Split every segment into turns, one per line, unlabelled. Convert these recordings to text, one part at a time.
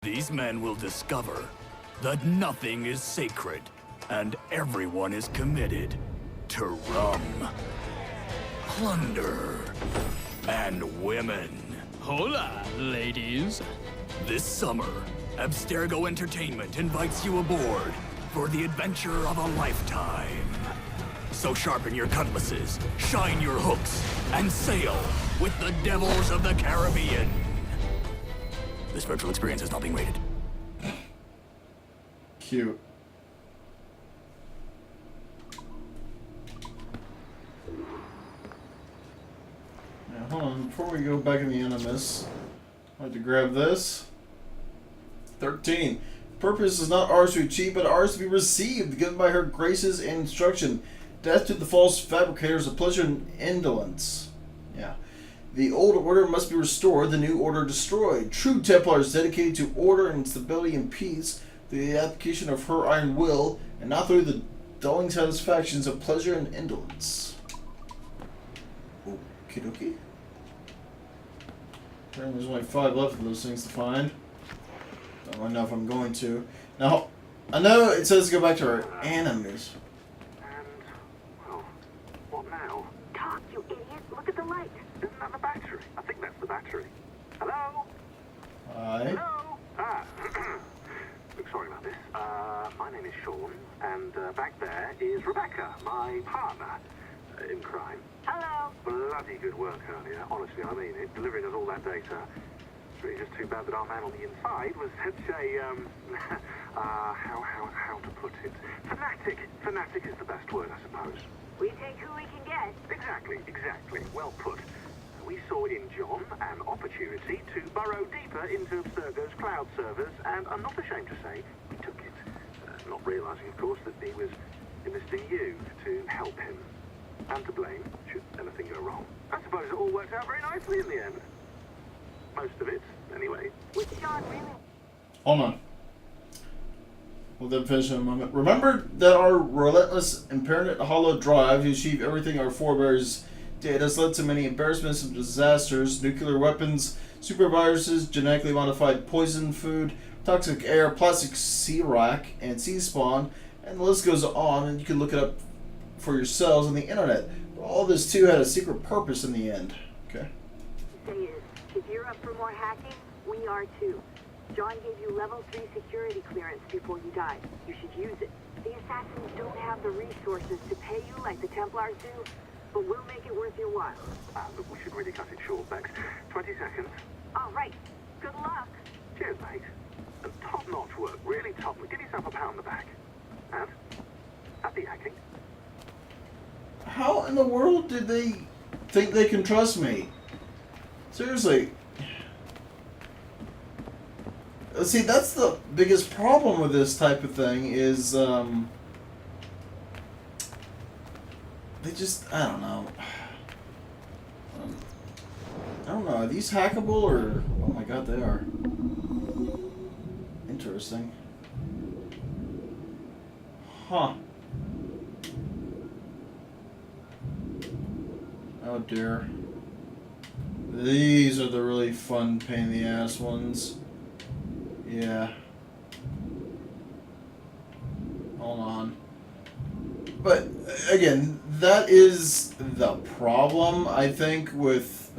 These men will discover that nothing is sacred, and everyone is committed to rum, plunder, and women.
Hola, ladies.
This summer, Abstergo Entertainment invites you aboard for the adventure of a lifetime. So sharpen your cutlasses, shine your hooks, and sail with the devils of the Caribbean. This virtual experience is not being rated.
Cute. Now, hold on. Before we go back in the animus, I'd like to grab this. 13. Purpose is not ours to achieve, but ours to be received, given by her graces and instruction. Death to the false fabricators of pleasure and indolence. Yeah. The old order must be restored, the new order destroyed. True Templars dedicated to order and stability and peace through the application of her iron will, and not through the dulling satisfactions of pleasure and indolence. Okie dokie. Apparently there's only 5 left of those things to find. Don't really know if I'm going to. Now, I know it says to go back to our animus.
What now? Talk, you idiot! Look at the light! Isn't that the battery? I think that's the battery. Hello?
Hi.
Hello? Look, sorry about this. My name is Sean, and back there is Rebecca, my partner in crime. Hello. Bloody good work earlier. Honestly, I mean it. Delivering us all that data. It's really just too bad that our man on the inside was such a, how to put it? Fanatic. Fanatic is the best word, I suppose.
We take who we can get.
Exactly. Well put. We saw in John an opportunity to burrow deeper into Abstergo's cloud servers, and I'm not ashamed to say we took it. Not realizing, of course, that he was enlisting you to help him. And to blame, should anything go wrong. I suppose it all worked out very nicely in the end. Most of it, anyway.
Was John really...
Hold on. We'll then finish in a moment. Remember that our relentless, impermanent hollow drive to achieve everything our forebears did has led to many embarrassments and disasters: nuclear weapons, superviruses, genetically modified poison food, toxic air, plastic sea rock, and sea spawn, and the list goes on, and you can look it up for yourselves on the internet. But all this too had a secret purpose in the end. Okay.
Say is, if you're up for more hacking, we are too. John gave you level 3 security clearance before you died. You should use it. The assassins don't have the resources to pay you like the Templars do, but we'll make it worth your while.
Look, we should really cut it short, Bex. 20 seconds.
All right. Good luck.
Cheers, mate. And top-notch work. Really top. Give yourself a pat on the back. And happy hacking.
How in the world did they think they can trust me? Seriously. See, that's the biggest problem with this type of thing is, they just, I don't know. I don't know, are these hackable or, oh my god, they are. Interesting. Huh. Oh dear. These are the really fun pain in the ass ones. Yeah. Hold on. But again, that is the problem, I think, with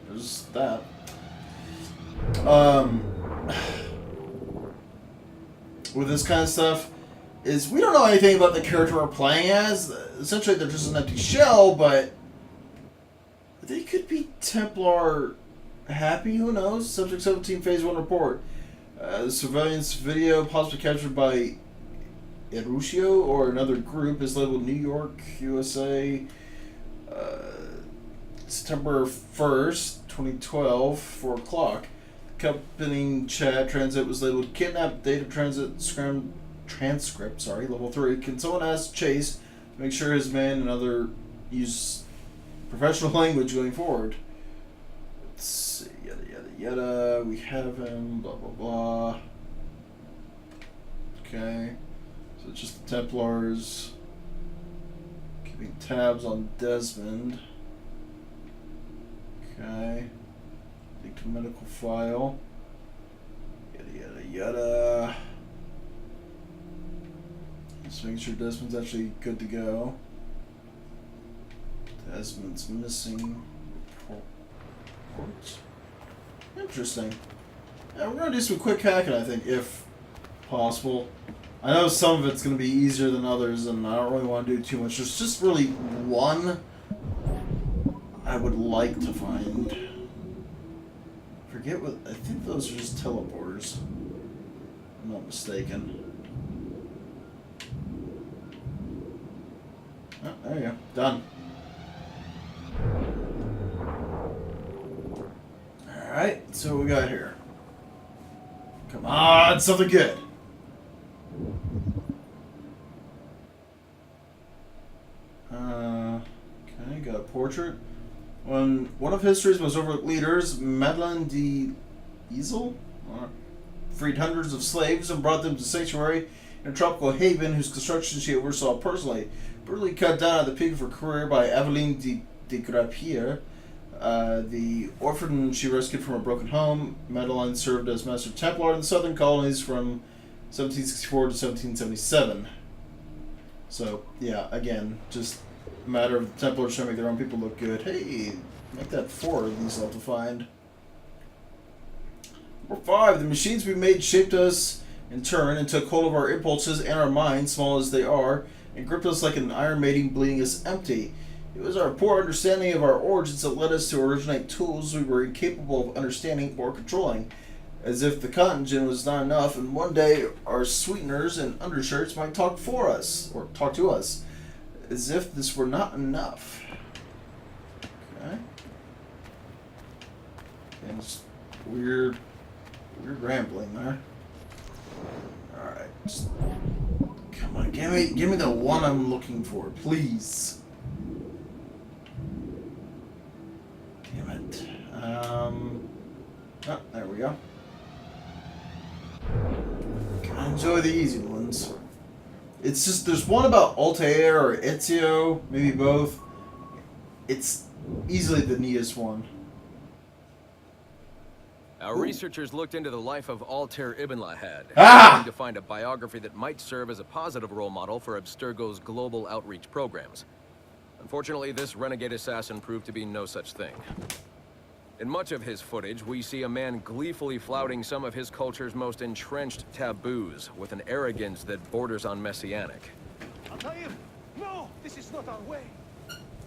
there's that. With this kind of stuff, is we don't know anything about the character we're playing as. Essentially, they're just an empty shell, but they could be Templar happy, who knows? Subject 17, Phase 1 report. The surveillance video, possibly captured by Erusio or another group, is labeled New York, USA, September 1st, 2012, 4 o'clock. Accompanying chat transit was labeled Kidnap Data Transit Transcript, level 3. Can someone ask Chase to make sure his man and other use professional language going forward? Let's see, yada, we have him, blah blah blah. Okay, so it's just the Templars keeping tabs on Desmond. Okay, take to medical file. yada. Just making sure Desmond's actually good to go. Desmond's missing reports. Interesting. Yeah, we're gonna do some quick hacking, I think, if possible. I know some of it's gonna be easier than others, and I don't really want to do too much. There's just really one I would like to find. Forget what. I think those are just teleporters. I'm not mistaken. Oh, there you go. Done. Alright, so what we got here? Come on, something good. Okay, got a portrait. When one of history's most overlooked leaders, Madeleine de Ezel, freed hundreds of slaves and brought them to sanctuary in a tropical haven whose construction she oversaw personally. Brutally cut down at the peak of her career by Aveline de Grapier, the orphan she rescued from a broken home. Madeleine served as Master Templar in the southern colonies from 1764 to 1777. So, yeah, again, just a matter of the Templars trying to make their own people look good. Hey, make that 4 of these left to find. Number 5, the machines we made shaped us in turn and took hold of our impulses and our minds, small as they are, and gripped us like an iron maiden, bleeding us empty. It was our poor understanding of our origins that led us to originate tools we were incapable of understanding or controlling. As if the cotton gin was not enough, and one day our sweeteners and undershirts might talk for us, or talk to us. As if this were not enough. Okay. And it's weird rambling there. Alright. Come on, give me the one I'm looking for, please. Damn it. Oh, there we go. I enjoy the easy ones. It's just, there's one about Altair or Ezio, maybe both. It's easily the neatest one.
Our researchers looked into the life of Altair Ibn Lahad,
Ah!
to find a biography that might serve as a positive role model for Abstergo's global outreach programs. Unfortunately, this renegade assassin proved to be no such thing. In much of his footage, we see a man gleefully flouting some of his culture's most entrenched taboos with an arrogance that borders on messianic.
Altair! No! This is not our way!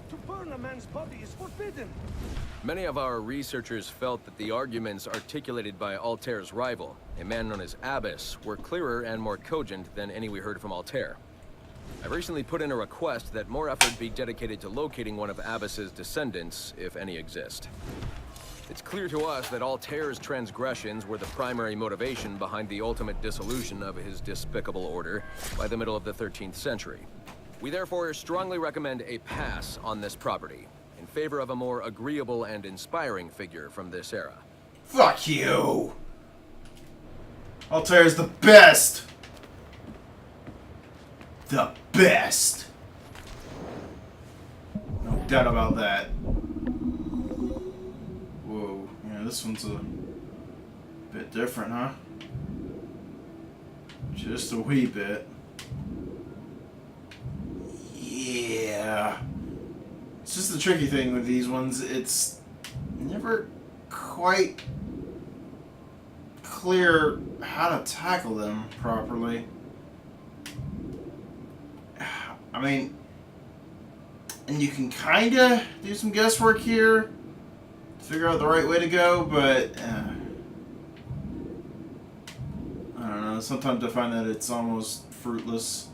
To burn a man's body is forbidden!
Many of our researchers felt that the arguments articulated by Altair's rival, a man known as Abbas, were clearer and more cogent than any we heard from Altair. I've recently put in a request that more effort be dedicated to locating one of Abbas's descendants, if any exist. It's clear to us that Altair's transgressions were the primary motivation behind the ultimate dissolution of his despicable order by the middle of the 13th century. We therefore strongly recommend a pass on this property, in favor of a more agreeable and inspiring figure from this era.
Fuck you! Altair's the best! The best! No doubt about that. Whoa, yeah, this one's a bit different, huh? Just a wee bit. Yeah. It's just the tricky thing with these ones, it's never quite clear how to tackle them properly. I mean, and you can kind of do some guesswork here to figure out the right way to go, but I don't know, sometimes I find that it's almost fruitless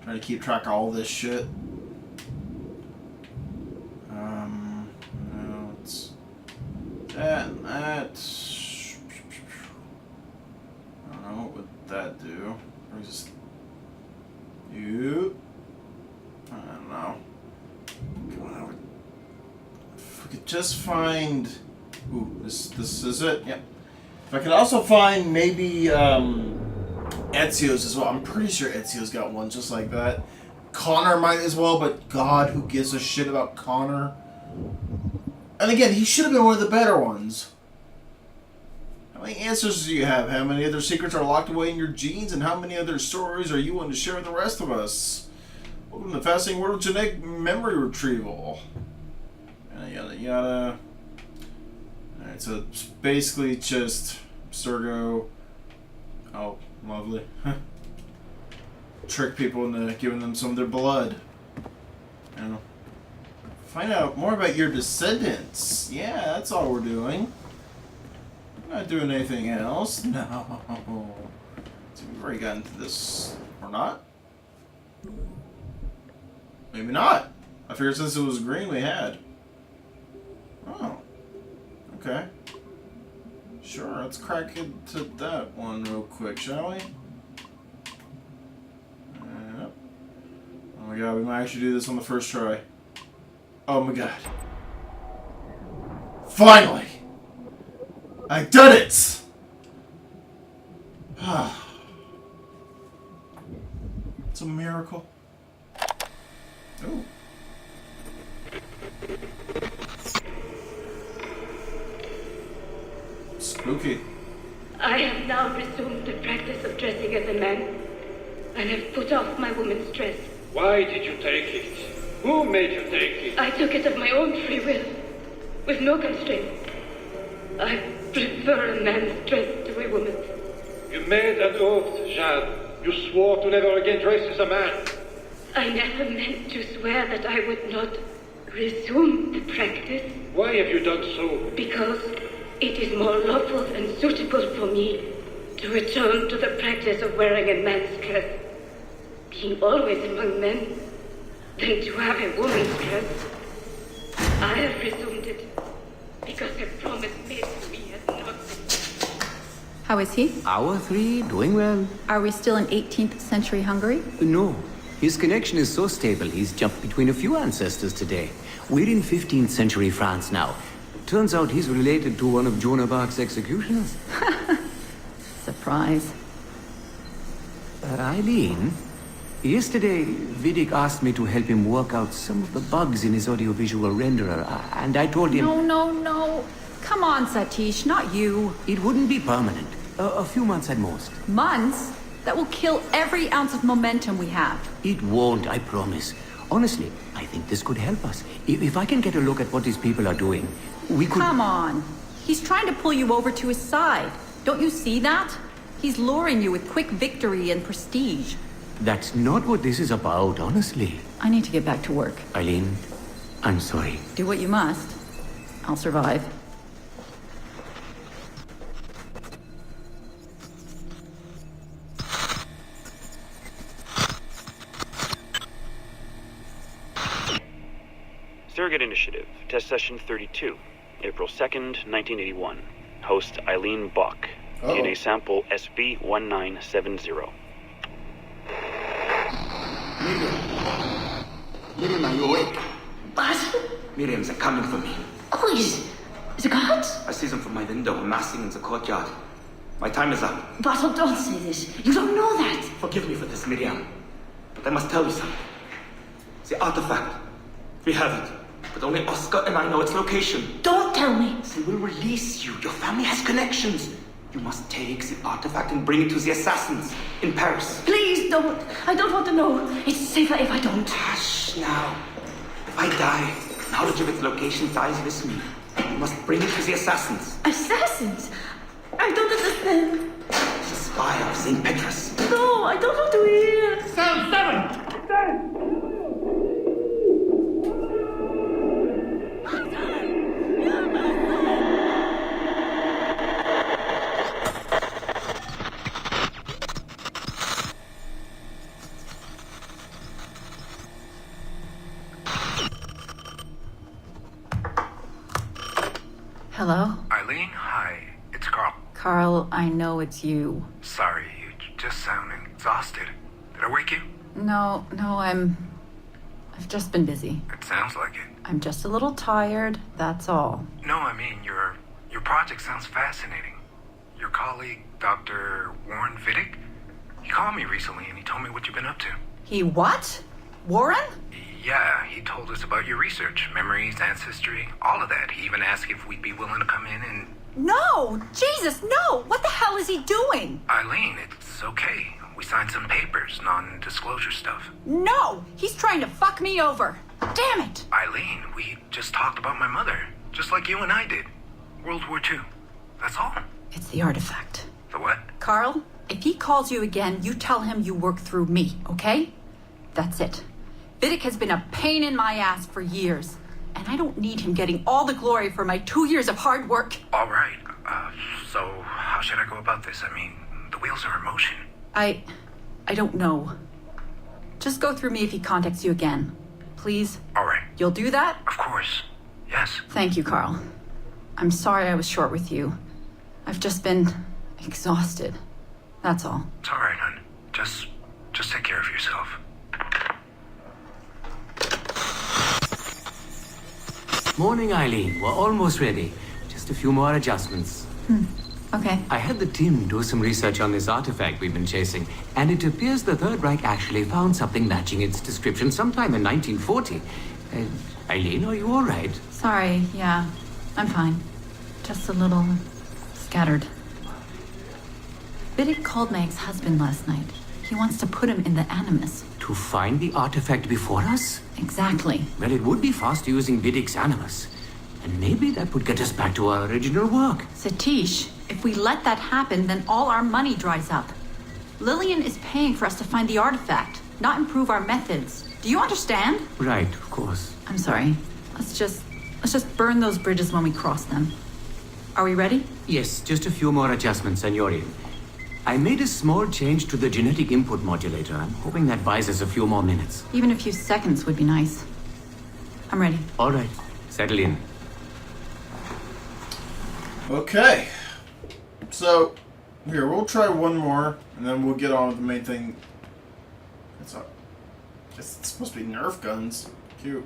trying to keep track of all this shit. No, it's that and that. I don't know, what would that do? Or just you? I don't know. Come on, if we could just find. Ooh, this is it. Yep. If I could also find maybe Ezio's as well. I'm pretty sure Ezio's got one just like that. Connor might as well, but God, who gives a shit about Connor? And again, he should have been one of the better ones. How many answers do you have? How many other secrets are locked away in your genes? And how many other stories are you willing to share with the rest of us? Welcome to the fascinating world of genetic memory retrieval. Yada yada. Alright, so it's basically just Abstergo. Oh, lovely. Trick people into giving them some of their blood. You know. Find out more about your descendants. Yeah, that's all we're doing. We're not doing anything else. No. So we've already gotten to this. Or not? Maybe not. I figured since it was green we had. Oh. Okay. Sure, let's crack into that one real quick, shall we? Yep. Oh my god, we might actually do this on the first try. Oh my god. Finally! I did it! It's a miracle. Oh. Spooky.
I have now resumed the practice of dressing as a man, and have put off my woman's dress.
Why did you take it? Who made you take it?
I took it of my own free will, with no constraint. I prefer a man's dress to a woman's.
You made an oath, Jeanne. You swore to never again dress as a man.
I never meant to swear that I would not resume the practice.
Why have you done so?
Because it is more lawful and suitable for me to return to the practice of wearing a man's dress, being always among men, than to have a woman's dress. I have resumed it because a promise made to me has not been.
How is he?
Our three, doing well.
Are we still in 18th century Hungary?
No. His connection is so stable, he's jumped between a few ancestors today. We're in 15th century France now. Turns out he's related to one of Joan of Arc's executioners.
Surprise.
Eileen, yesterday Vidic asked me to help him work out some of the bugs in his audiovisual renderer, and I told him...
No. Come on, Satish, not you.
It wouldn't be permanent. A few months at most.
Months? That will kill every ounce of momentum we have.
It won't, I promise. Honestly, I think this could help us. If I can get a look at what these people are doing, we could...
Come on. He's trying to pull you over to his side. Don't you see that? He's luring you with quick victory and prestige.
That's not what this is about, honestly.
I need to get back to work.
Eileen, I'm sorry.
Do what you must. I'll survive.
Surrogate Initiative, Test Session 32, April 2nd, 1981. Host Eileen Bach. DNA sample SV1970.
Miriam, are you awake?
What?
Miriam's are coming for me.
Oh, is it gods?
I see them from my window amassing in the courtyard. My time is up.
Battle, don't say this. You don't know that.
Forgive me for this, Miriam. But I must tell you something. The artifact. We have it. But only Oscar and I know its location.
Don't tell me.
They will release you. Your family has connections. You must take the artifact and bring it to the assassins in Paris.
Please don't. I don't want to know. It's safer if I don't.
Hush now. If I die, knowledge of its location dies with me. You must bring it to the assassins.
Assassins? I don't understand.
The spire of St. Petrus.
No, I don't want to hear.
Cell 7!
Hello?
Eileen, hi. It's Carl.
Carl, I know it's you.
Sorry, you just sound exhausted. Did I wake you?
No, I've just been busy.
It sounds like it.
I'm just a little tired, that's all.
No, I mean, your project sounds fascinating. Your colleague, Dr. Warren Vidic, he called me recently and he told me what you've been up to.
He what? Warren?
Yeah, he told us about your research, memories, ancestry, all of that. He even asked if we'd be willing to come in and
No! Jesus, no! What the hell is he doing?
Eileen, it's okay. We signed some papers, non-disclosure stuff.
No! He's trying to fuck me over. Damn it!
Eileen, we just talked about my mother, just like you and I did. World War II. That's all.
It's the artifact.
The what?
Carl, if he calls you again, you tell him you work through me, okay? That's it. Vidic has been a pain in my ass for years, and I don't need him getting all the glory for my 2 years of hard work.
All right. So how should I go about this? I mean, the wheels are in motion.
I don't know. Just go through me if he contacts you again. Please?
All right.
You'll do that?
Of course. Yes.
Thank you, Carl. I'm sorry I was short with you. I've just been exhausted. That's all.
It's all right, hon. Just take care of yourself.
Morning, Eileen. We're almost ready. Just a few more adjustments.
Okay.
I had the team do some research on this artifact we've been chasing, and it appears the Third Reich actually found something matching its description sometime in 1940. Eileen, are you all right?
Sorry, yeah. I'm fine. Just a little scattered. Vidic called my ex-husband last night. He wants to put him in the animus.
To find the artifact before us?
Exactly.
Well, it would be fast using Vidic's animus. And maybe that would get us back to our original work.
Satish, if we let that happen, then all our money dries up. Lillian is paying for us to find the artifact, not improve our methods. Do you understand?
Right, of course.
I'm sorry. Let's just burn those bridges when we cross them. Are we ready?
Yes, just a few more adjustments and you're in. I made a small change to the genetic input modulator. I'm hoping that buys us a few more minutes.
Even a few seconds would be nice. I'm ready.
All right. Settle in.
Okay. So, here, we'll try one more, and then we'll get on with the main thing. It's supposed to be Nerf guns. Cute.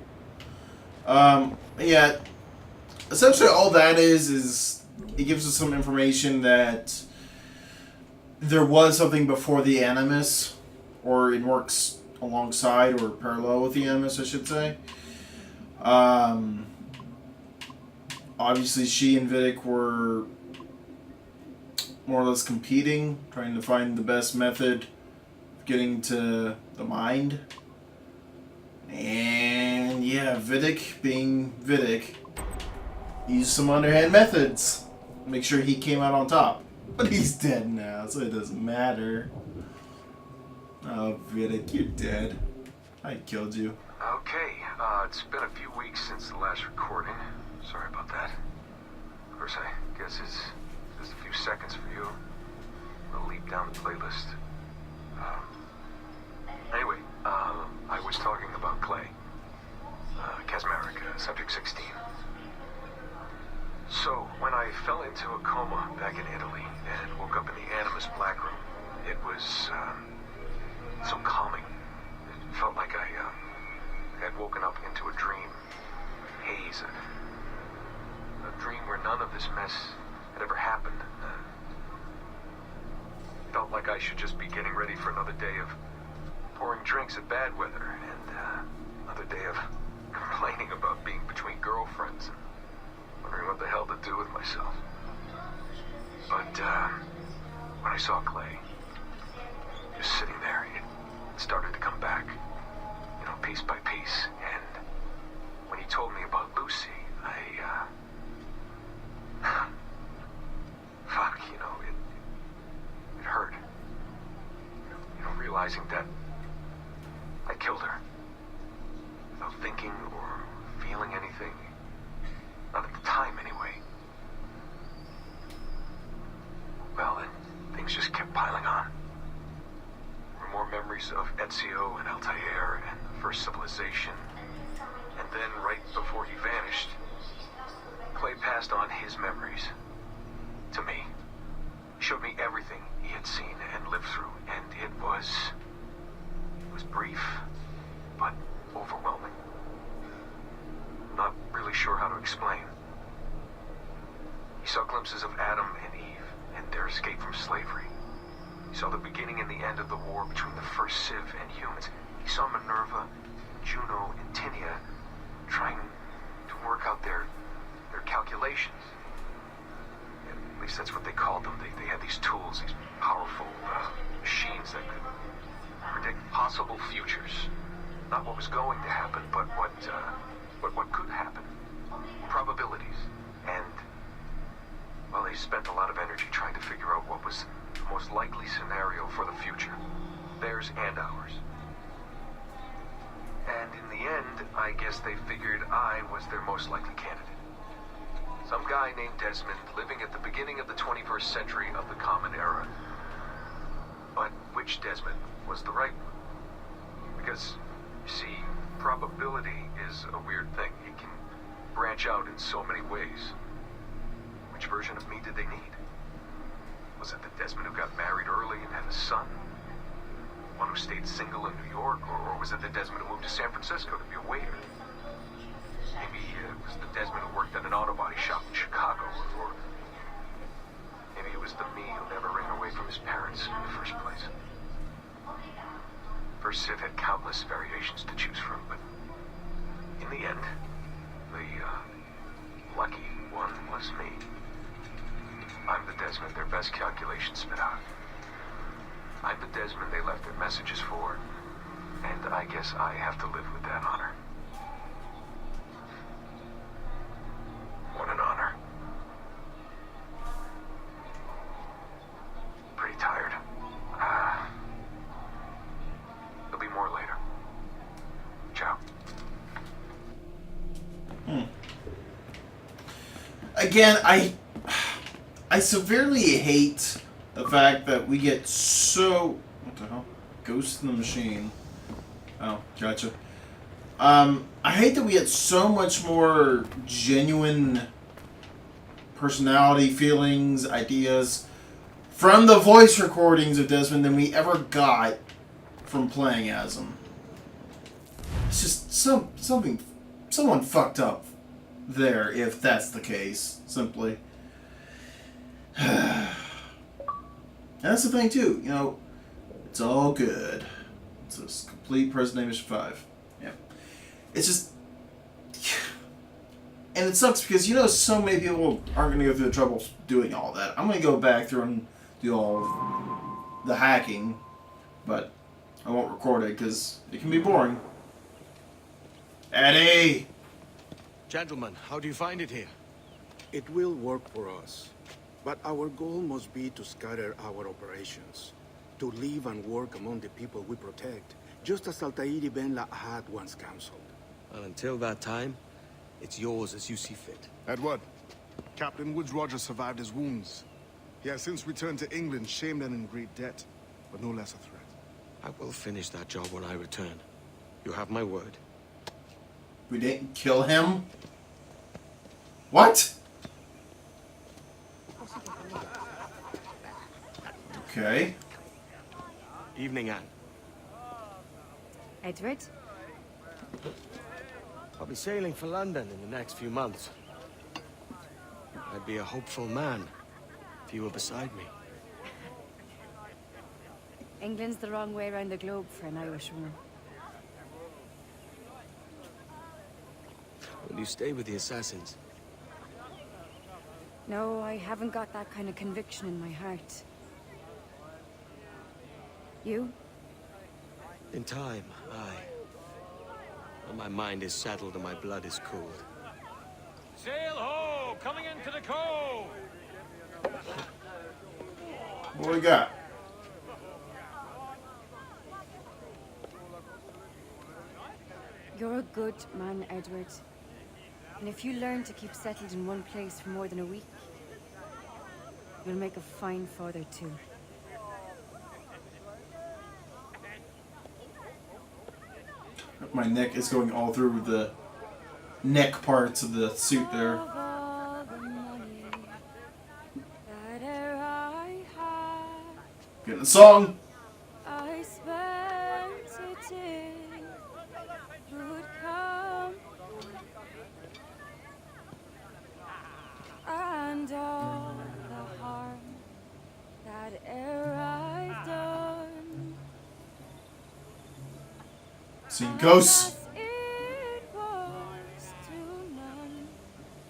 Yeah. Essentially, all that is it gives us some information that there was something before the animus, or it works alongside or parallel with the animus, I should say. Obviously, she and Vidic were more or less competing, trying to find the best method of getting to the mind. And yeah, Vidic, being Vidic, used some underhand methods to make sure he came out on top. But he's dead now, so it doesn't matter. Oh, Vidic, you're dead. I killed you.
Okay, it's been a few weeks since the last recording. Sorry about that. Of course, I guess it's just a few seconds for you. I'll leap down the playlist. Anyway, I was talking about Clay. Casmeric, Subject 16. So, when I fell into a coma back in Italy and woke up in the Animus Black Room, it was so calming. It felt like I had woken up into a dream, haze, a dream where none of this mess had ever happened. Felt like I should just be getting ready for another day of pouring drinks at bad weather and another day of complaining about being between girlfriends and wondering what the hell to do with myself. But when I saw Clay just sitting there, it started to come back, piece by piece. And when he told me about Lucy, fuck, it hurt. Realizing that I killed her without thinking or feeling anything. Not at the time, anyway. Well, then things just kept piling on. There were more memories of Ezio and Altair and the First Civilization. And then, right before he vanished, Clay passed on his memories to me. He showed me everything he had seen and lived through, and it was brief, but overwhelming. Not really sure how to explain. He saw glimpses of Adam and Eve and their escape from slavery. He saw the beginning and the end of the war between the first Civ and humans. He saw Minerva, Juno, and Tinia trying to work out their calculations. least that's what they called them. They had these tools, these powerful machines that could predict possible futures. Not what was going to happen, but what could happen. Probabilities. And, well, they spent a lot of energy trying to figure out what was the most likely scenario for the future. Theirs and ours. And in the end, I guess they figured I was their most likely candidate. Some guy named Desmond living at the beginning of the 21st century of the Common Era. But which Desmond was the right one? Because, you see, probability is a weird thing. It can branch out in so many ways. Which version of me did they need? Was it the Desmond who got married early and had a son? One who stayed single in New York? Or was it the Desmond who moved to San Francisco to be a waiter? Maybe it was the Desmond who worked at an auto body shop in Chicago, or maybe it was the me who never ran away from his parents in the first place. First Civ had countless variations to choose from, but in the end, the lucky one was me. I'm the Desmond their best calculations spit out. I'm the Desmond they left their messages for, and I guess I have to live with that honor. What an honor. Pretty tired. There'll be more later. Ciao.
Again, I severely hate the fact that we get so... What the hell? Ghost in the Machine. Oh, gotcha. I hate that we get so much more genuine personality, feelings, ideas from the voice recordings of Desmond than we ever got from playing as him. It's just someone fucked up there, if that's the case, simply. And that's the thing too, you know, it's all good. It's a complete President Mission 5. Yeah. It's just, and it sucks because, you know, so many people aren't going to go through the trouble doing all that. I'm going to go back through and do all of the hacking, but I won't record it because it can be boring. Eddie!
Gentlemen, how do you find it here?
It will work for us. But our goal must be to scatter our operations. To live and work among the people we protect, just as Altair ibn Lahad once counseled.
And until that time, it's yours as you see fit.
Edward, Captain Woods Rogers survived his wounds. He has since returned to England, shamed and in great debt, but no less a threat.
I will finish that job when I return. You have my word.
We didn't kill him? What? Okay.
Evening, Anne.
Edward?
I'll be sailing for London in the next few months. I'd be a hopeful man if you were beside me.
England's the wrong way around the globe for an Irishwoman.
Will you stay with the assassins?
No, I haven't got that kind of conviction in my heart. You?
In time, aye. When my mind is settled and my blood is cooled.
Sail ho! Coming into the cove!
What we got?
You're a good man, Edward. And if you learn to keep settled in one place for more than a week, you'll make a fine father too.
My neck is going all through the neck parts of the suit there. Getting the song.
I spent it in good company, and all the harm that e'er I've done.
Seen ghosts.
It was to none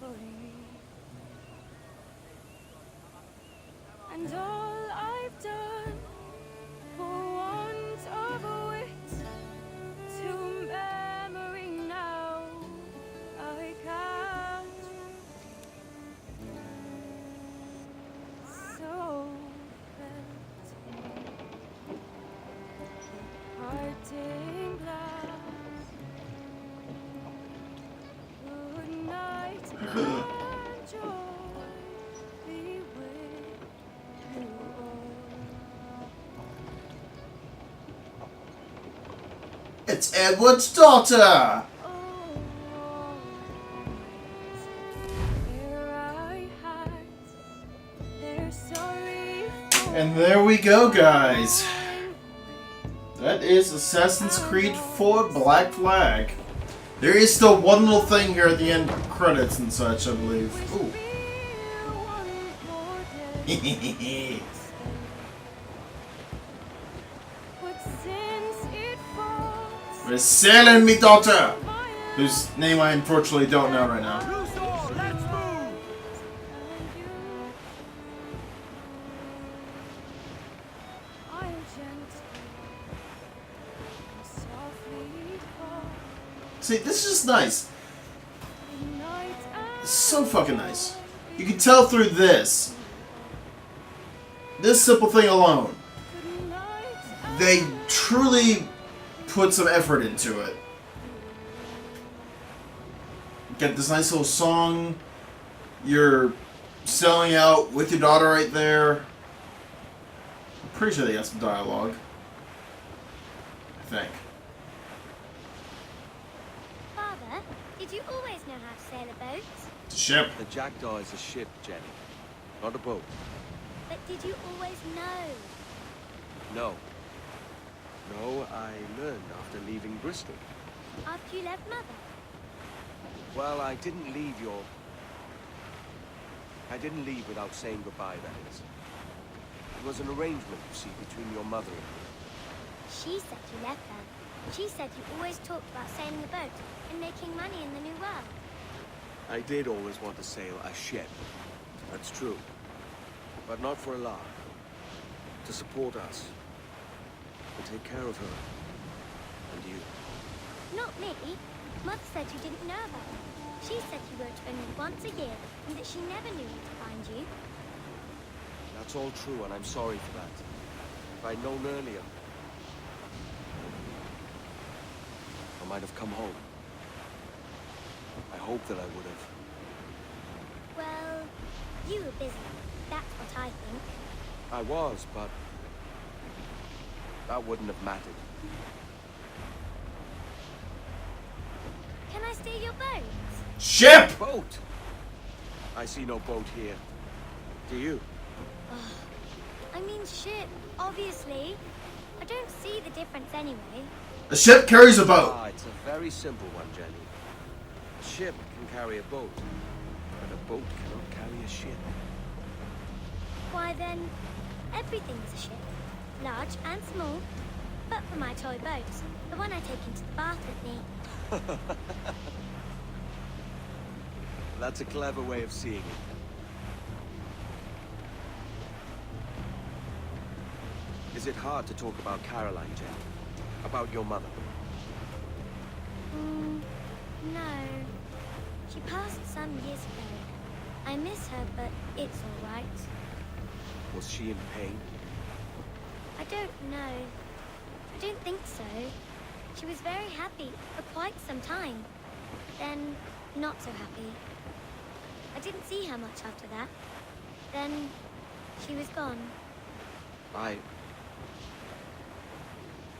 but me. stained glass. Good night and joy be with you all.
It's Edward's daughter! And there we go, guys. That is Assassin's Creed 4 Black Flag. There is still one little thing here at the end credits and such, I believe. Ooh. We're sailing, me daughter! Whose name I unfortunately don't know right now. See, this is just nice. It's so fucking nice. You can tell through this simple thing alone, they truly put some effort into it. Get this nice little song. You're selling out with your daughter right there. I'm pretty sure they got some dialogue. I think.
Father, did you always know how to sail a boat?
It's a ship.
The Jackdaw is a ship, Jenny. Not a boat.
But did you always know?
No. No, I learned after leaving Bristol.
After you left Mother?
Well, I didn't leave without saying goodbye, that is. It was an arrangement, you see, between your mother and me.
She said you left her. She said you always talked about sailing a boat and making money in the New World.
I did always want to sail a ship. That's true. But not for a lark. To support us. To take care of her. And you.
Not me. Mother said you didn't know about her. She said you wrote only once a year and that she never knew where to find you.
That's all true, and I'm sorry for that. If I'd known earlier, I might have come home. I hope that I would have.
Well, you were busy. That's what I think.
I was, but that wouldn't have mattered.
Can I steal your boat?
Ship!
Boat? I see no boat here. Do you?
I mean ship, obviously. I don't see the difference anyway.
A ship carries a boat.
Ah, it's a very simple one, Jenny. A ship can carry a boat, but a boat cannot carry a ship.
Why then, everything is a ship. Large and small. But for my toy boat, the one I take into the bath with me.
That's a clever way of seeing it. Is it hard to talk about Caroline, Jenny? About your mother?
No. She passed some years ago. I miss her, but it's all right.
Was she in pain?
I don't know. I don't think so. She was very happy for quite some time. Then, not so happy. I didn't see her much after that. Then, she was gone.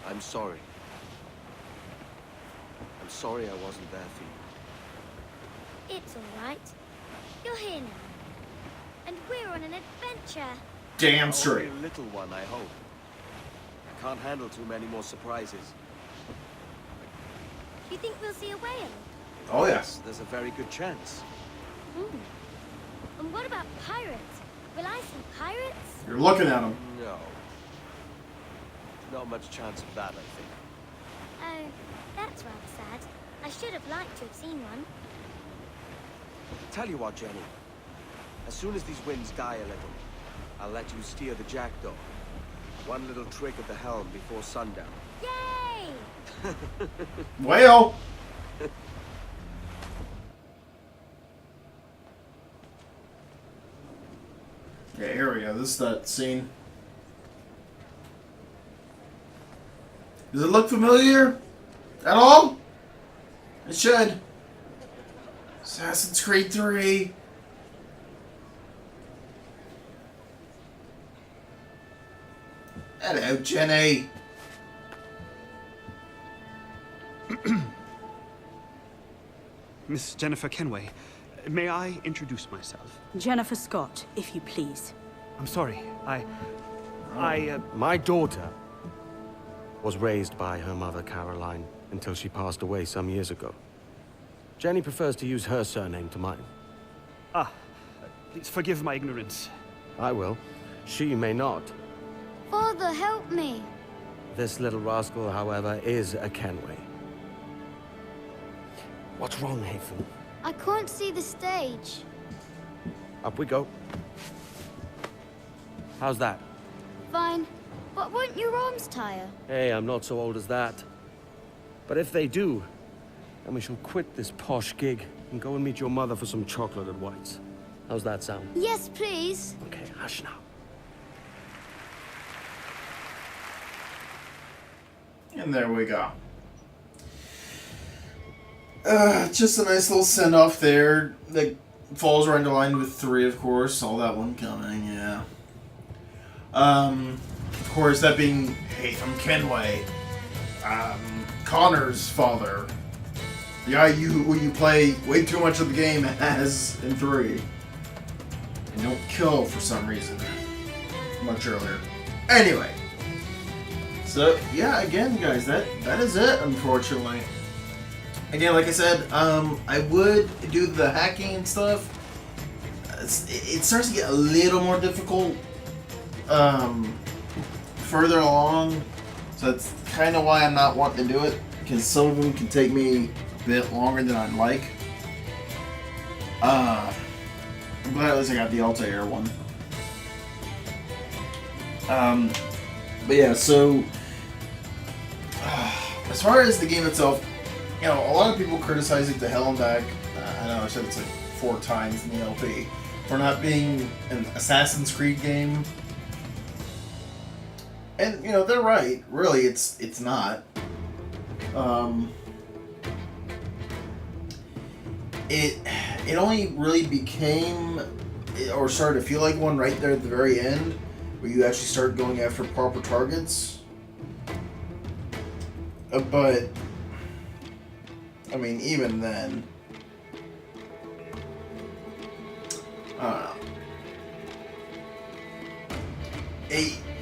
I'm sorry. I'm sorry I wasn't there for you.
It's all right. You're here now. And we're on an adventure.
Damn straight.
Only a little one, I hope. I can't handle too many more surprises.
Do you think we'll see a whale?
Oh, yes.
There's a very good chance.
And what about pirates? Will I see pirates?
You're looking at them.
No. Not much chance of that, I think.
Oh, that's rather sad. I should have liked to have seen one.
Tell you what, Jenny. As soon as these winds die a little, I'll let you steer the Jackdaw. One little trick at the helm before sundown.
Yay!
Well. Yeah, here we go. This is that scene. Does it look familiar? At all? It should. Assassin's Creed 3. Hello, Jenny.
Miss Jennifer Kenway, may I introduce myself?
Jennifer Scott, if you please.
I'm sorry, my daughter was raised by her mother, Caroline, until she passed away some years ago. Jenny prefers to use her surname to mine. Ah, please forgive my ignorance. I will. She may not.
Father, help me.
This little rascal, however, is a Kenway. What's wrong, Hafen?
I can't see the stage.
Up we go. How's that?
Fine. But won't your arms tire?
Hey, I'm not so old as that. But if they do, then we shall quit this posh gig and go and meet your mother for some chocolate at White's. How's that sound?
Yes, please.
Okay, hush now.
And there we go. Just a nice little send-off there that falls right into line with 3, of course. Saw that one coming, yeah. Of course, that being Haytham Kenway, Connor's father. The guy who you play way too much of the game as in 3. And don't kill for some reason. Much earlier. Anyway. So, yeah, again, guys, that is it, unfortunately. Again, like I said, I would do the hacking and stuff. It starts to get a little more difficult further along. So that's kind of why I'm not wanting to do it, because some of them can take me a bit longer than I'd like. I'm glad at least I got the Altair one. But yeah, so as far as the game itself, you know, a lot of people criticize it to hell and back. I know I said it's like 4 times in the LP for not being an Assassin's Creed game. And, you know, they're right. Really, it's not. It only really became, or started to feel like one right there at the very end, where you actually start going after proper targets. But, I mean, even then, I don't know.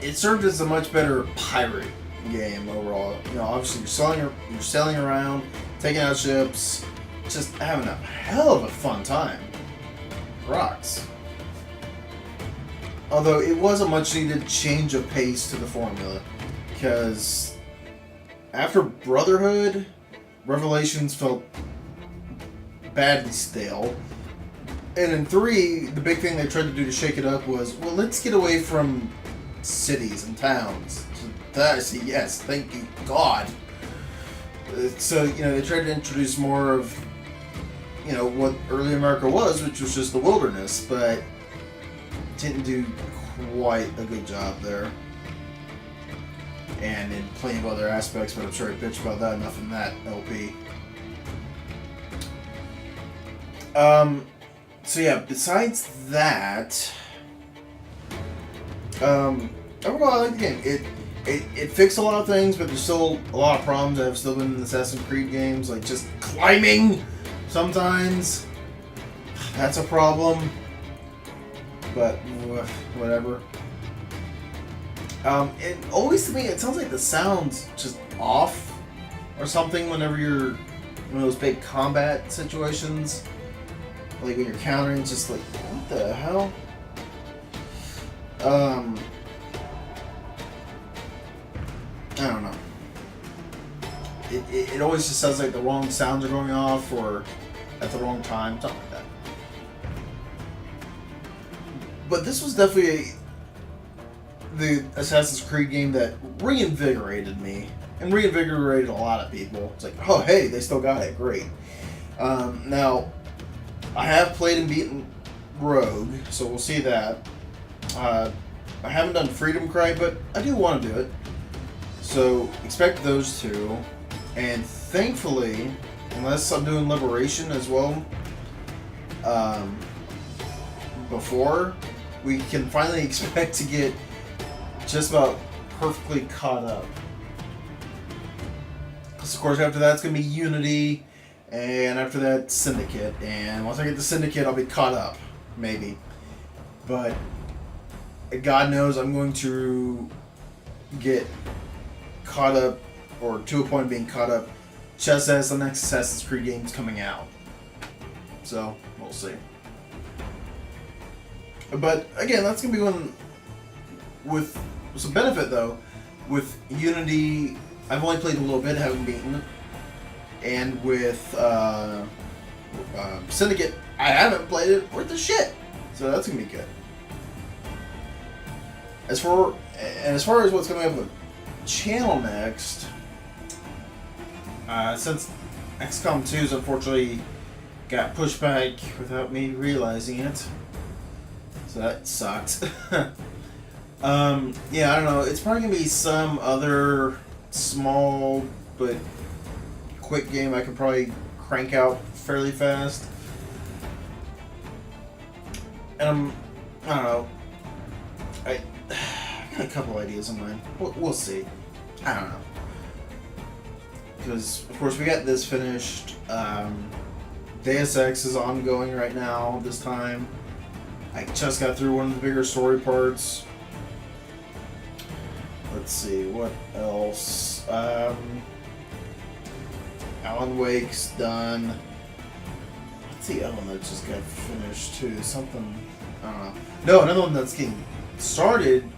It served as a much better pirate game overall. You know, obviously you're sailing around, taking out ships, just having a hell of a fun time. Rocks. Although it was a much needed change of pace to the formula, because after Brotherhood, Revelations felt badly stale. And in 3, the big thing they tried to do to shake it up was, well, let's get away from cities and towns. Yes, thank you, God. So, you know, they tried to introduce more of, you know, what early America was, which was just the wilderness, but didn't do quite a good job there. And in plenty of other aspects, but I'm sure I bitched about that enough in that LP. So yeah, besides that, overall I like the game. It fixed a lot of things, but there's still a lot of problems that have still been in Assassin's Creed games, like just climbing sometimes. That's a problem. But whatever. And always to me, it sounds like the sound's just off or something whenever you're in one of those big combat situations. Like when you're countering, it's just like, what the hell? I don't know. It always just sounds like the wrong sounds are going off or at the wrong time, something like that. But this was definitely the Assassin's Creed game that reinvigorated me and reinvigorated a lot of people. It's like, oh hey, they still got it, great. Now, I have played and beaten Rogue, so we'll see that. I haven't done Freedom Cry, but I do want to do it. So expect those two, and thankfully, unless I'm doing Liberation as well, before, we can finally expect to get just about perfectly caught up. Because of course after that it's going to be Unity, and after that Syndicate, and once I get the Syndicate I'll be caught up, maybe. But God knows I'm going to get caught up, or to a point of being caught up, just as the next Assassin's Creed game is coming out. So, we'll see. But, again, that's going to be one with some benefit, though. With Unity, I've only played a little bit, haven't beaten it. And with Syndicate, I haven't played it worth the shit. So that's going to be good. As far as what's coming up with channel next, since XCOM 2's unfortunately got pushed back without me realizing it, so that sucked. Yeah, I don't know. It's probably gonna be some other small but quick game I can probably crank out fairly fast. And I don't know. I got a couple ideas in mind. We'll see. I don't know. Because, of course, we got this finished. Deus Ex is ongoing right now this time. I just got through one of the bigger story parts. Let's see, what else? Alan Wake's done. What's the other one that just got finished too? Something, I don't know. No, another one that's getting started,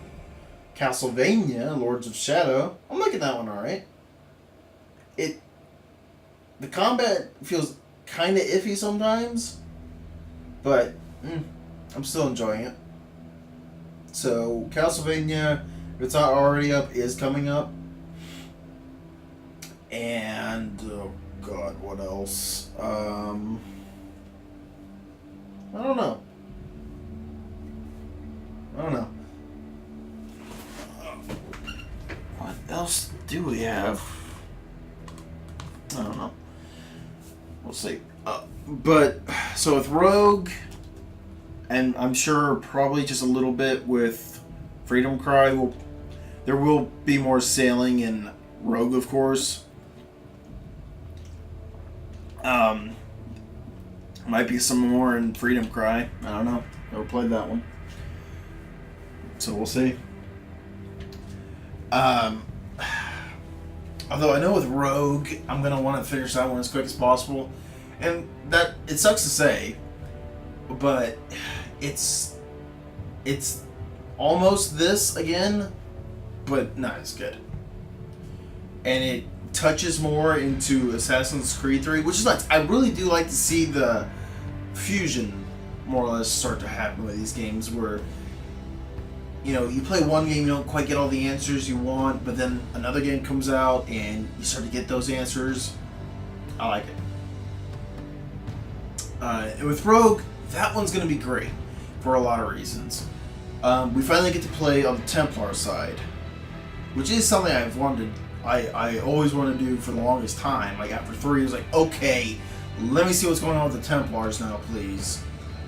Castlevania, Lords of Shadow. I'm liking that one alright. The combat feels kind of iffy sometimes, but I'm still enjoying it. So, Castlevania, if it's not already up, is coming up. And, oh god, what else? I don't know. What else do we have? I don't know. We'll see. But, so with Rogue, and I'm sure probably just a little bit with Freedom Cry, there will be more sailing in Rogue, of course. Might be some more in Freedom Cry. I don't know. Never played that one. So we'll see. Although I know with Rogue, I'm going to want to finish that one as quick as possible. And that, it sucks to say, but it's almost this again, but not as good. And it touches more into Assassin's Creed 3, which is nice. I really do like to see the fusion more or less start to happen with these games where, you know, you play one game, you don't quite get all the answers you want, but then another game comes out and you start to get those answers. I like it. And with Rogue, that one's going to be great for a lot of reasons. We finally get to play on the Templar side, which is something I've wanted. I always wanted to do for the longest time. Like after 3, I was like, okay, let me see what's going on with the Templars now, please.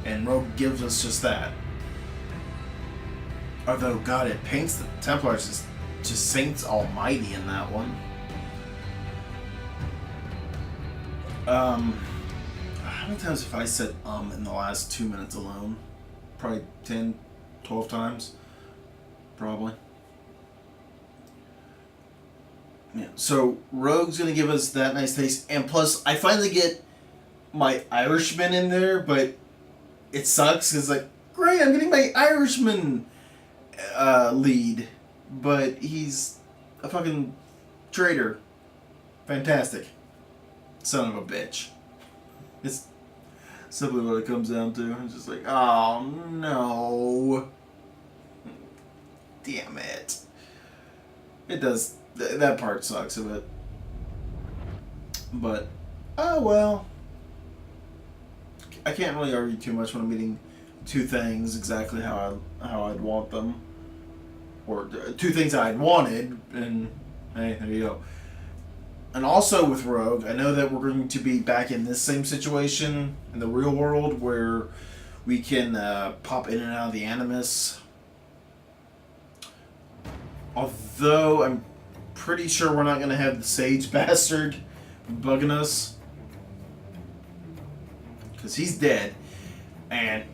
And Rogue gives us just that. Although, God, it paints the Templars as just Saints Almighty in that one. How many times have I said in the last 2 minutes alone? Probably 10, 12 times. Probably. Yeah, so Rogue's going to give us that nice taste. And plus, I finally get my Irishman in there, but it sucks because, like, great, I'm getting my Irishman lead. But he's a fucking traitor. Fantastic. Son of a bitch. It's simply what it comes down to. It's just like, oh no. Damn it. It does. That part sucks a bit. But, oh well. I can't really argue too much when I'm eating two things exactly how I'd want them. Or two things I'd wanted, and Hey, there you go. And also with Rogue, I know that we're going to be back in this same situation in the real world where we can pop in and out of the animus. Although I'm pretty sure we're not going to have the Sage bastard bugging us. Because he's dead. And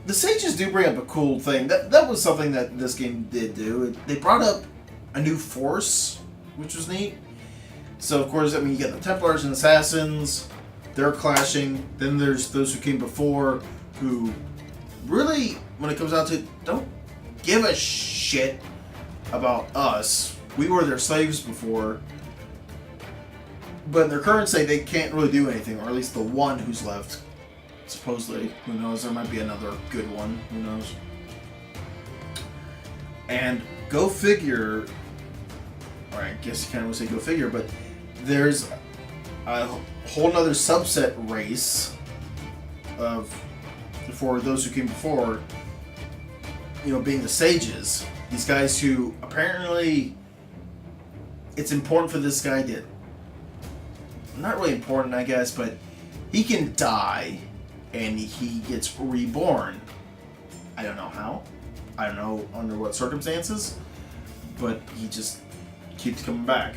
the Sages do bring up a cool thing. That was something that this game did do. They brought up a new force, which was neat. So, of course, I mean, you got the Templars and Assassins. They're clashing. Then there's those who came before who really, when it comes down to it, don't give a shit about us. We were their slaves before. But in their current state, they can't really do anything. Or at least the one who's left. Supposedly. Who knows? There might be another good one. Who knows? And go figure... Or I guess you can't really say go figure, but there's a whole nother subset race of, for those who came before, you know, being the Sages. These guys who apparently it's important for this guy to, not really important I guess, but he can die and he gets reborn. I don't know how. I don't know under what circumstances, but he just keeps coming back.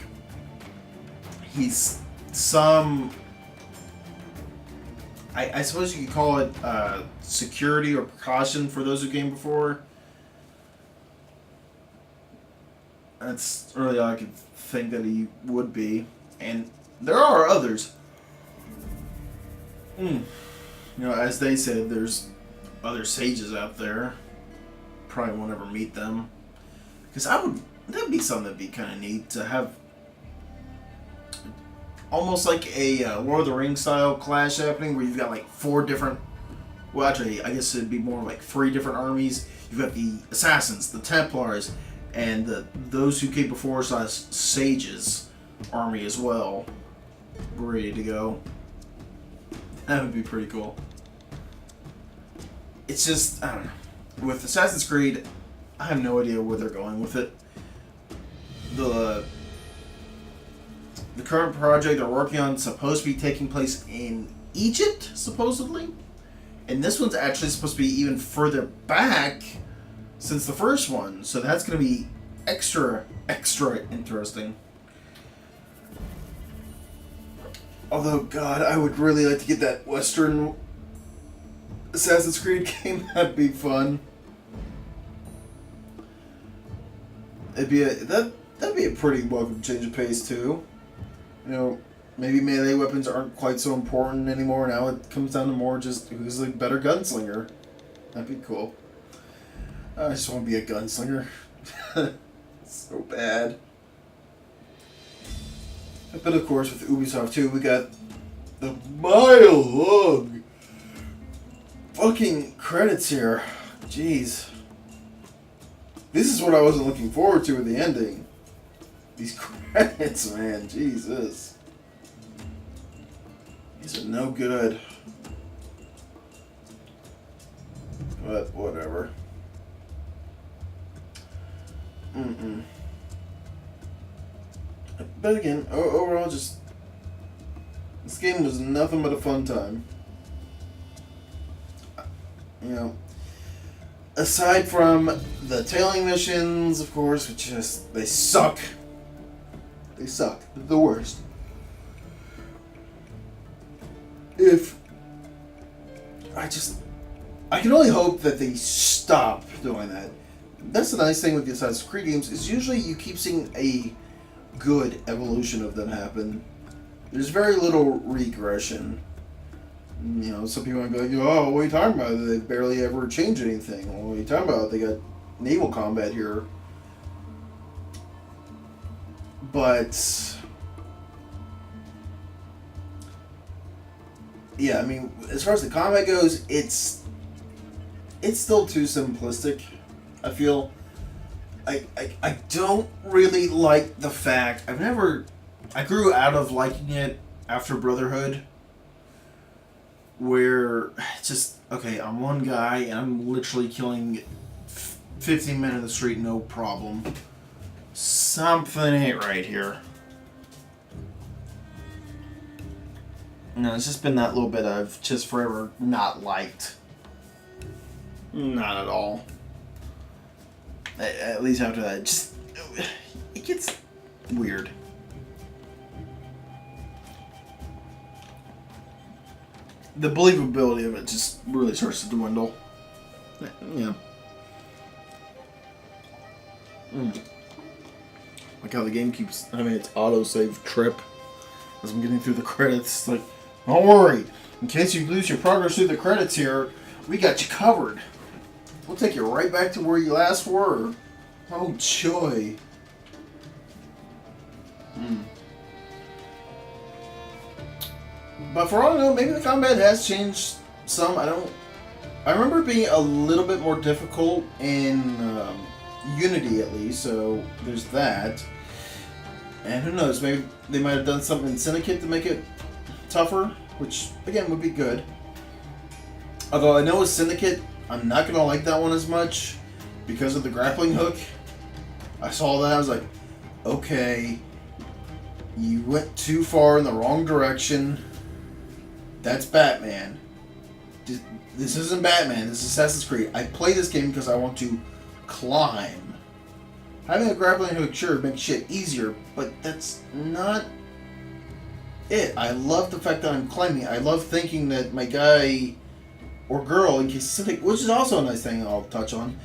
He's some... I suppose you could call it security or precaution for those who came before. That's really all I could think that he would be. And there are others. You know, as they said, there's other sages out there. Probably won't ever meet them. Because that'd be something that'd be kind of neat to have almost like a Lord of the Rings style clash happening where you've got like 4 different, well actually I guess it'd be more like 3 different armies. You've got the Assassins, the Templars, and those who came before us Sages army as well. Ready to go. That would be pretty cool. It's just, I don't know. With Assassin's Creed, I have no idea where they're going with it. The current project they're working on is supposed to be taking place in Egypt, supposedly. And this one's actually supposed to be even further back since the first one. So that's going to be extra interesting. Although, God, I would really like to get that Western Assassin's Creed game. That'd be fun. That'd be a pretty welcome change of pace too. You know, maybe melee weapons aren't quite so important anymore. Now it comes down to more just who's the better gunslinger. That'd be cool. I just want to be a gunslinger. So bad. But of course, with Ubisoft too, we got the mile-long fucking credits here. Jeez. This is what I wasn't looking forward to in the ending. These credits, man. Jesus. These are no good. But whatever. But again, overall, just this game was nothing but a fun time. You know, aside from the tailing missions, of course, which just they suck. They suck. They're the worst. I can only hope that they stop doing that. That's the nice thing with the Assassin's Creed games, is usually you keep seeing a good evolution of them happen. There's very little regression. You know, some people might be like, oh, what are you talking about? They barely ever change anything. Well, what are you talking about? They got naval combat here. But yeah, I mean, as far as the combat goes, it's still too simplistic, I feel. I don't really like the fact, I grew out of liking it after Brotherhood, where it's just, okay, I'm one guy and I'm literally killing 15 men in the street, no problem. Something ain't right here. No, it's just been that little bit I've just forever not liked. Not at all. At least after that, it gets weird. The believability of it just really starts to dwindle. Yeah. Like how the game keeps having its autosave trip as I'm getting through the credits. Like, don't worry. In case you lose your progress through the credits here, we got you covered. We'll take you right back to where you last were. Oh, joy. But for all I know, maybe the combat has changed some. I remember it being a little bit more difficult in Unity, at least, so there's that. And who knows, maybe they might have done something in Syndicate to make it tougher, which, again, would be good. Although I know with Syndicate, I'm not going to like that one as much because of the grappling hook. I saw that, I was like, okay, you went too far in the wrong direction. That's Batman. This isn't Batman, this is Assassin's Creed. I play this game because I want to climb. Having a grappling hook, sure, makes shit easier, but that's not it. I love the fact that I'm climbing. I love thinking that my guy or girl, in case which is also a nice thing I'll touch on.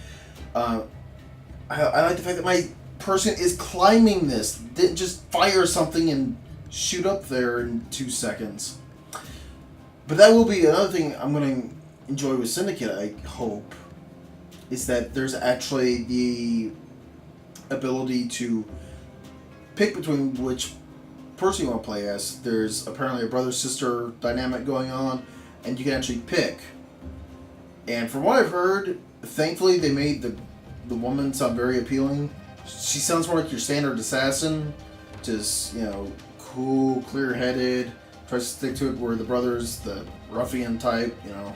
I like the fact that my person is climbing this. Didn't just fire something and shoot up there in 2 seconds. But that will be another thing I'm going to enjoy with Syndicate, I hope, is that there's actually the ability to pick between which person you want to play as. There's apparently a brother-sister dynamic going on, and you can actually pick. And from what I've heard, thankfully they made the woman sound very appealing. She sounds more like your standard assassin, just, you know, cool, clear-headed, tries to stick to it, where the brother's the ruffian type, you know.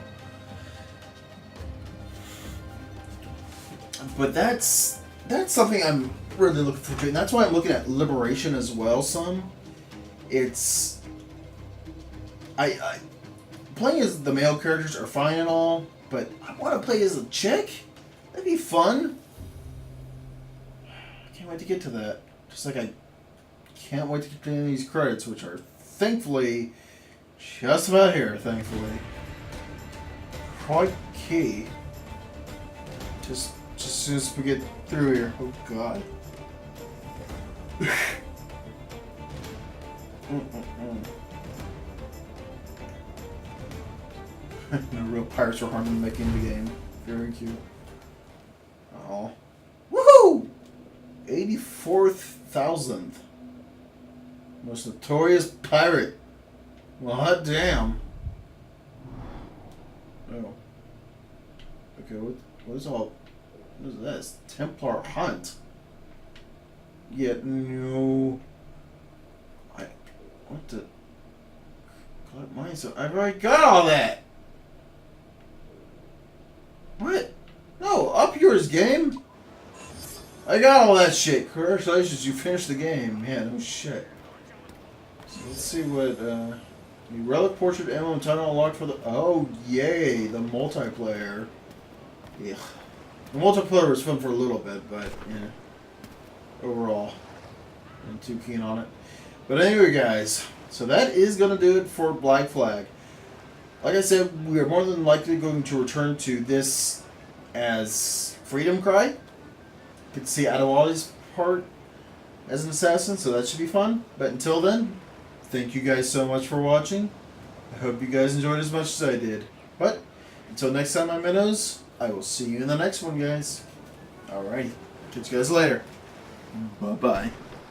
But that's something I'm really looking forward to, and that's why I'm looking at Liberation as well some. It's... I playing as the male characters are fine and all, but I want to play as a chick? That'd be fun. I can't wait to get to that. Just like I can't wait to get to any of these credits, which are thankfully just about here, thankfully. Quite key. Just as soon as we get through here. Oh god. No real pirates were harming making the game. Very cute. Oh. Woohoo! 84,000th. Most notorious pirate. Well, hot damn. Oh. Okay, what is this? Templar hunt. Yet no. What the? Collect mine. So I've already got all that. What? No, up yours, game. I got all that shit. Congratulations, you finished the game. Yeah, no shit. So let's see what, the relic portrait ammo and tunnel unlocked for the, oh yay, the multiplayer. Yeah. The multiplayer was fun for a little bit, but, yeah. Overall, I'm not too keen on it. But anyway, guys, so that is going to do it for Black Flag. Like I said, we are more than likely going to return to this as Freedom Cry. Get to see Adewale's part as an assassin, so that should be fun. But until then, thank you guys so much for watching. I hope you guys enjoyed as much as I did. But until next time, my minnows, I will see you in the next one, guys. Alrighty. Catch you guys later. Bye-bye.